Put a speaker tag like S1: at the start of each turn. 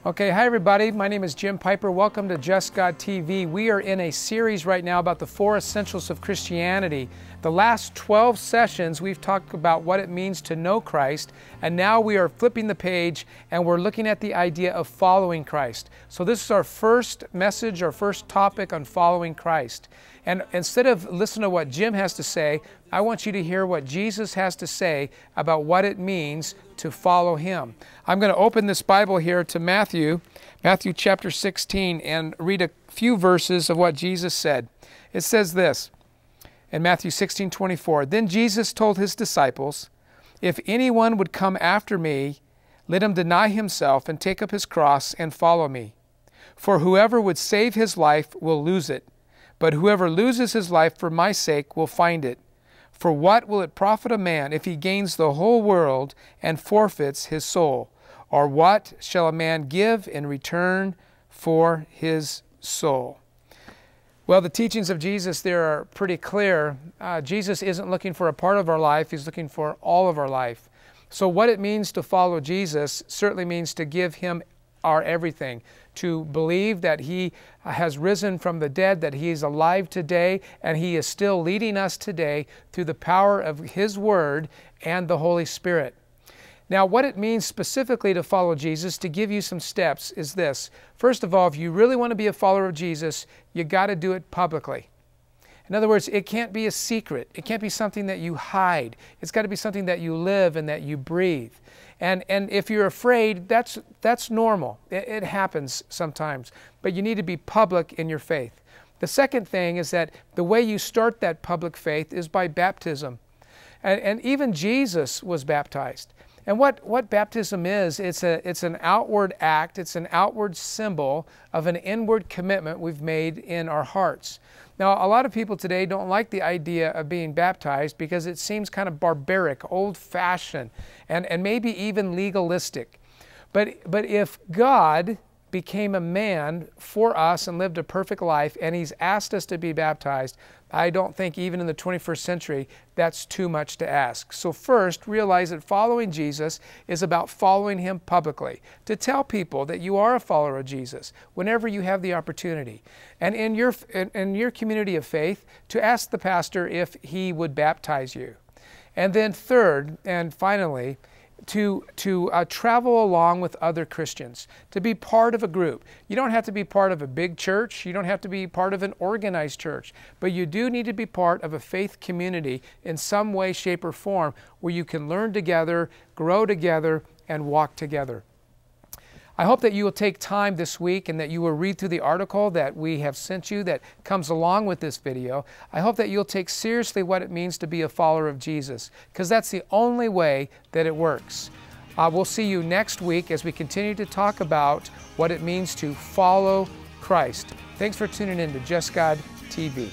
S1: Okay, hi everybody. My name is Jim Piper. Welcome to Just God TV. We are in a series right now about the 4 essentials of Christianity. The last 12 sessions we've talked about what it means to know Christ, and now we are flipping the page and we're looking at the idea of following Christ. So this is our first message, our first topic on following Christ. And instead of listening to what Jim has to say, I want you to hear what Jesus has to say about what it means to follow Him. I'm going to open this Bible here to Matthew chapter 16, and read a few verses of what Jesus said. It says this in Matthew 16:24, "Then Jesus told His disciples, 'If anyone would come after me, let him deny himself and take up his cross and follow me. For whoever would save his life will lose it, but whoever loses his life for my sake will find it. For what will it profit a man if he gains the whole world and forfeits his soul? Or what shall a man give in return for his soul?'" Well, the teachings of Jesus there are pretty clear. Jesus isn't looking for a part of our life. He's looking for all of our life. So what it means to follow Jesus certainly means to give Him our everything, to believe that He has risen from the dead, that He is alive today, and He is still leading us today through the power of His Word and the Holy Spirit. Now, what it means specifically to follow Jesus, to give you some steps, is this. First of all, if you really want to be a follower of Jesus, you got to do it publicly. In other words, it can't be a secret. It can't be something that you hide. It's got to be something that you live and that you breathe. And if you're afraid, that's normal. It happens sometimes. But you need to be public in your faith. The second thing is that the way you start that public faith is by baptism. And even Jesus was baptized. And what baptism is, it's an outward act, it's an outward symbol of an inward commitment we've made in our hearts. Now, a lot of people today don't like the idea of being baptized because it seems kind of barbaric, old-fashioned, and maybe even legalistic. But if God became a man for us and lived a perfect life, and He's asked us to be baptized, I don't think even in the 21st century that's too much to ask. So first, realize that following Jesus is about following Him publicly, to tell people that you are a follower of Jesus whenever you have the opportunity. And in your community of faith, to ask the pastor if he would baptize you. And then third, and finally, to travel along with other Christians, to be part of a group. You don't have to be part of a big church. You don't have to be part of an organized church. But you do need to be part of a faith community in some way, shape, or form where you can learn together, grow together, and walk together. I hope that you will take time this week and that you will read through the article that we have sent you that comes along with this video. I hope that you'll take seriously what it means to be a follower of Jesus, because that's the only way that it works. We'll see you next week as we continue to talk about what it means to follow Christ. Thanks for tuning in to Just God TV.